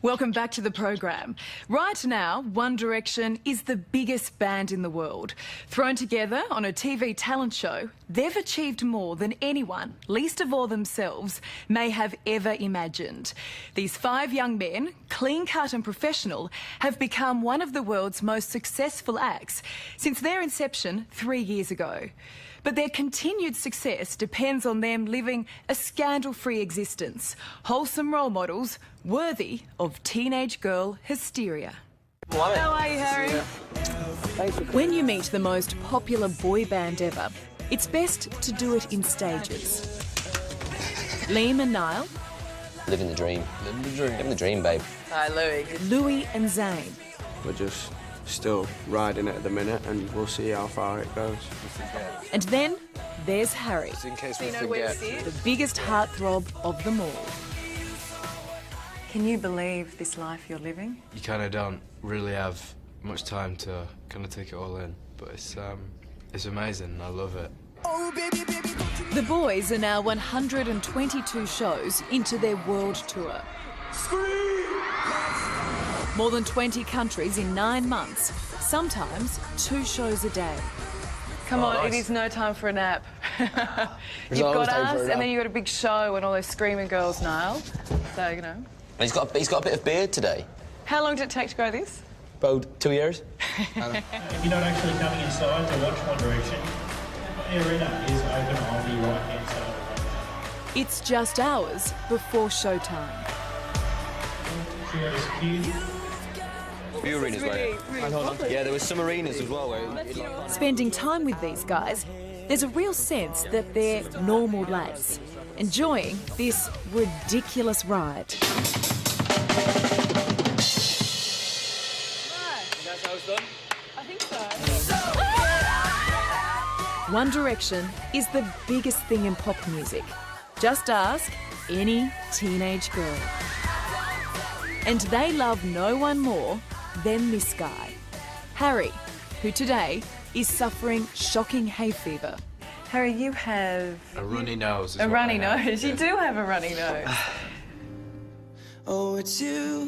Welcome back to the program. Right now, One Direction is the biggest band in the world. Thrown together on a TV talent show, they've achieved more than anyone, least of all themselves, may have ever imagined. These 5 young men, clean-cut and professional, have become one of the world's most successful acts since their inception 3 years ago. But their continued success depends on them living a scandal-free existence, wholesome role models worthy of teenage girl hysteria. How are you, Harry? When you meet the most popular boy band ever, it's best to do it in stages. Liam and Niall. Living the dream. Living the dream. Living the dream, babe. Hi, Louis. Louis and Zayn. We're just still riding it at the minute and we'll see how far it goes. And then there's Harry, Just in case we forget. the biggest heartthrob of them all. Can you believe this life you're living? You kind of don't really have much time to kind of take it all in, but it's amazing. I love it. The boys are now 122 shows into their world tour. More than 20 countries in 9 months, sometimes 2 shows a day. Come on, nice. it is no time for a nap. You've got us, and then you've got a big show and all those screaming girls, Niall. So, you know. And he's got a bit of beard today. How long did it take to grow this? About 2 years. If you're not actually coming inside to watch One Direction, the arena is open on the right-hand side of the road. It's just hours before showtime. Cheers, cue. Few arenas where... Yeah, there was some arenas as well where... Spending time with these guys, there's a real sense that they're normal lads, enjoying this ridiculous ride. That's how it's done? I think so. One Direction is the biggest thing in pop music. Just ask any teenage girl. And they love no one more than this guy, Harry, who today is suffering shocking hay fever. Harry, you have... A runny nose. Is a what runny I have. nose. You do have a runny nose.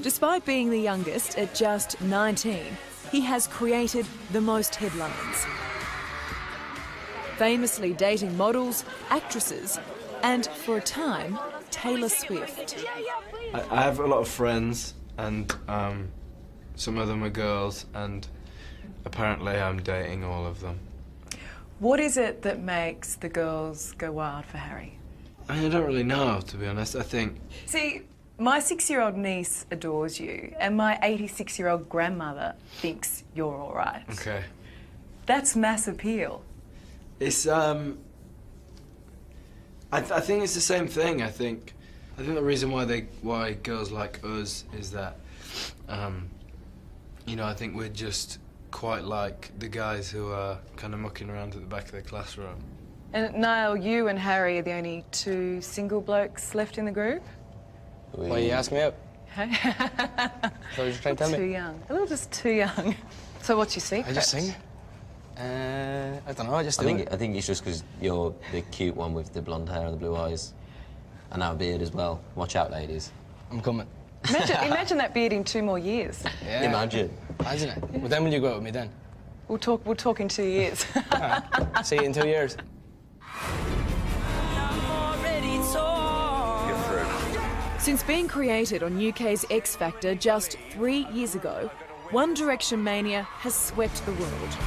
Despite being the youngest at just 19, he has created the most headlines. Famously dating models, actresses, and, for a time, Taylor Swift. I have a lot of friends, and some of them are girls, and apparently I'm dating all of them. What is it that makes the girls go wild for Harry? I mean, I don't really know, to be honest. I think... See, my 6-year-old niece adores you, and my 86-year-old grandmother thinks you're all right. Okay. That's mass appeal. It's, I think it's the same thing. I think the reason why girls like us is that, you know, I think we're just quite like the guys who are kind of mucking around at the back of the classroom. And Niall, you and Harry are the only 2 single blokes left in the group? Why are you asking me out? Hey? So you're trying to tell Too me? young. A little just too young. So what's your secret? I just sing. I don't know, I just do it. I think it's just because you're the cute one with the blonde hair and the blue eyes. And now a beard as well. Watch out, ladies. I'm coming. Imagine that beard in 2 more years. Yeah. Imagine. Imagine it. Well, then will you go out with me then? We'll talk in 2 years. See you in 2 years. Since being created on UK's X Factor just 3 years ago, One Direction mania has swept the world.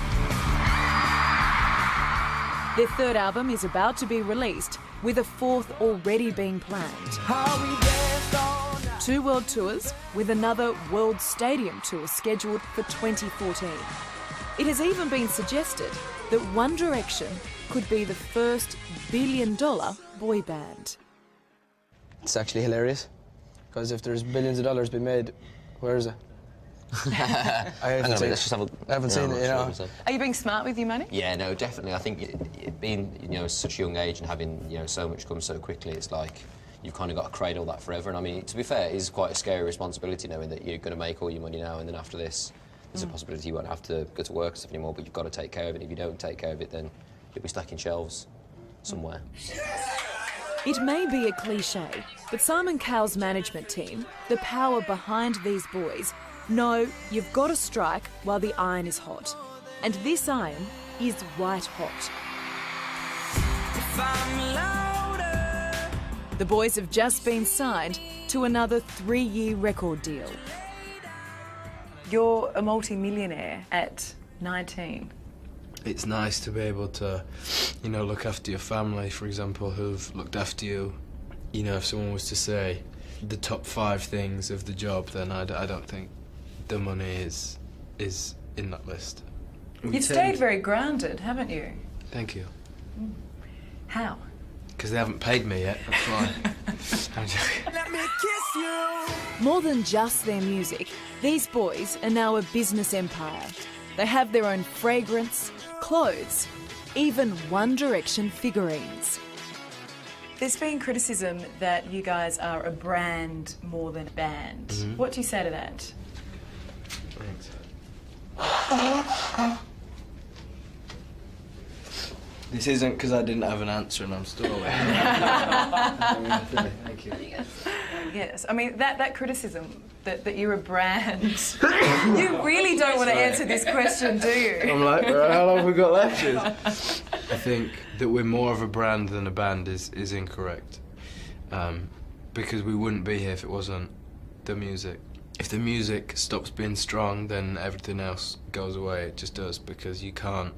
Their 3rd album is about to be released, with a 4th already being planned. 2 world tours, with another world stadium tour scheduled for 2014. It has even been suggested that One Direction could be the first billion-dollar boy band. It's actually hilarious. Because if there's billions of dollars being made, where is it? I haven't seen it, you know. Are you being smart with your money? Yeah, no, definitely. I think being, you know, such a young age and having, you know, so much come so quickly, it's like you've kind of got to cradle that forever. And I mean, to be fair, it is quite a scary responsibility knowing that you're going to make all your money now and then after this, there's a possibility you won't have to go to work and stuff anymore, but you've got to take care of it. If you don't take care of it, then you'll be stuck in shelves somewhere. It may be a cliche, but Simon Cowell's management team, the power behind these boys, know you've got to strike while the iron is hot. And this iron is white hot. The boys have just been signed to another 3-year record deal. You're a multi-millionaire at 19. It's nice to be able to, you know, look after your family, for example, who've looked after you. You know, if someone was to say the top 5 things of the job, then I don't think the money is in that list. You've stayed very grounded, haven't you? Thank you. How? Because they haven't paid me yet, that's why. I'm joking. Let me kiss you. More than just their music, these boys are now a business empire. They have their own fragrance, clothes, even One Direction figurines. There's been criticism that you guys are a brand more than a band. Mm-hmm. What do you say to that? Thanks. This isn't because I didn't have an answer and I'm stalling. Thank you. Yes, I mean, that criticism that you're a brand, you really don't want to answer this question, do you? I'm like, how long have we got left? I think that we're more of a brand than a band is incorrect. Because we wouldn't be here if it wasn't the music. If the music stops being strong, then everything else goes away. It just does, because you can't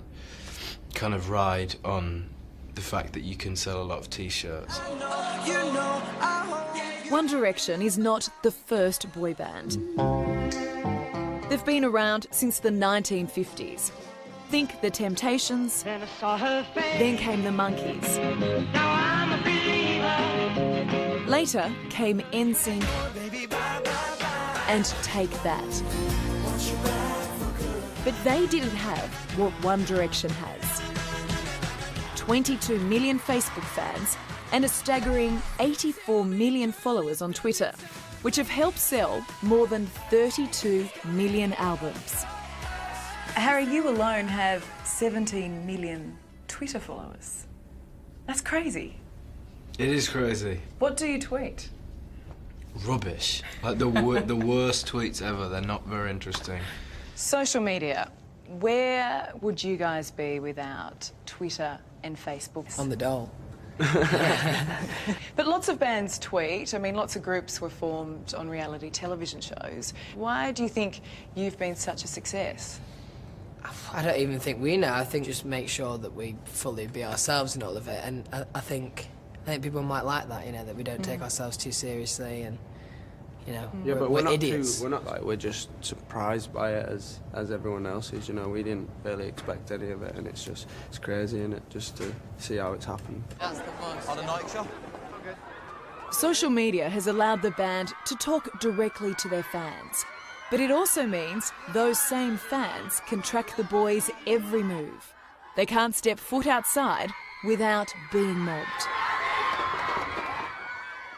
kind of ride on the fact that you can sell a lot of t-shirts. One Direction is not the first boy band. They've been around since the 1950s. Think The Temptations, then came the Monkees. Later came NSYNC and Take That. But they didn't have what One Direction has. 22 million Facebook fans and a staggering 84 million followers on Twitter, which have helped sell more than 32 million albums. Harry, you alone have 17 million Twitter followers. That's crazy. It is crazy. What do you tweet? Rubbish. Like the worst tweets ever. They're not very interesting. Social media. Where would you guys be without Twitter and Facebook? On the dole. But lots of bands tweet. I mean, lots of groups were formed on reality television shows. Why do you think you've been such a success? I don't even think we know. I think just make sure that we fully be ourselves in all of it. And I think people might like that, you know, that we don't take ourselves too seriously and, you know, Yeah, but we're not idiots. we're not like, we're just surprised by it as everyone else is, you know. We didn't really expect any of it, and it's crazy, isn't it, just to see how it's happened. On a night shop. Social media has allowed the band to talk directly to their fans. But it also means those same fans can track the boys' every move. They can't step foot outside without being mobbed.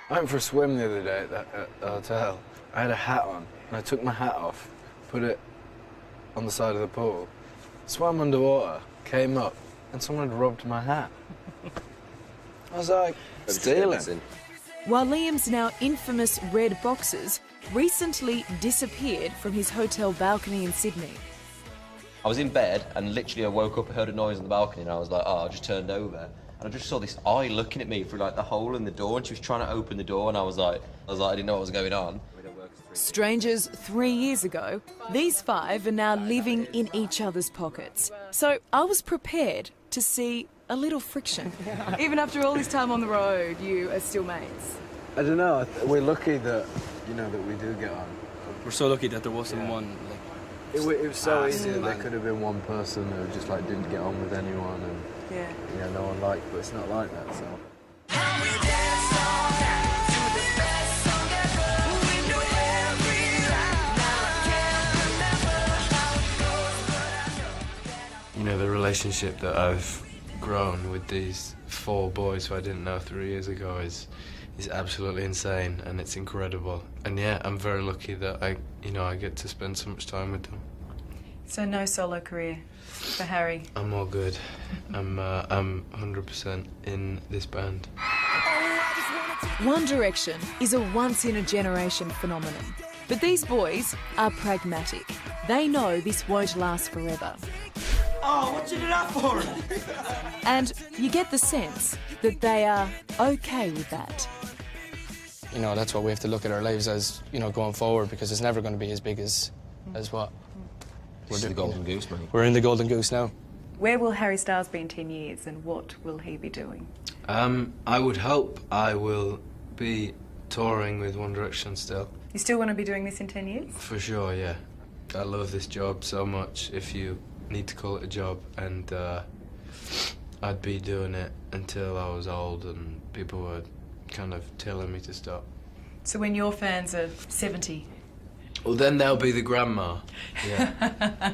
I went for a swim the other day at the hotel. I had a hat on, and I took my hat off, put it on the side of the pool, swam underwater, came up, and someone had robbed my hat. I was like, stealing. While Liam's now infamous red boxers recently disappeared from his hotel balcony in Sydney. I was in bed and literally I woke up, heard a noise on the balcony and I was like, oh, I just turned over. And I just saw this eye looking at me through like the hole in the door, and she was trying to open the door, and I was like, I didn't know what was going on. Strangers 3 years ago, these 5 are now living in each other's pockets. So I was prepared to see a little friction. Even after all this time on the road, you are still mates. I don't know, we're lucky that, you know, that we do get on. We're so lucky that there wasn't one, like... It was so easy that there could have been one person who just like didn't get on with anyone and no one liked, but it's not like that, so. You know, the relationship that I've grown with these 4 boys who I didn't know 3 years ago is absolutely insane, and it's incredible. And yeah, I'm very lucky that I get to spend so much time with them. So no solo career for Harry? I'm all good. I'm 100% in this band. Oh, One Direction is a once-in-a-generation phenomenon. But these boys are pragmatic. They know this won't last forever. Oh, what you do that for? And you get the sense that they are okay with that. You know, that's what we have to look at our lives as, you know, going forward, because it's never going to be as big as what This is the golden goose, mate. we're in the golden goose now. Where will Harry Styles be in 10 years and what will he be doing? I would hope I will be touring with One Direction still. You still want to be doing this in 10 years? For sure, yeah. I love this job so much, if you need to call it a job, and I'd be doing it until I was old and people were kind of telling me to stop. So when your fans are 70? Well, then they'll be the grandma. Yeah.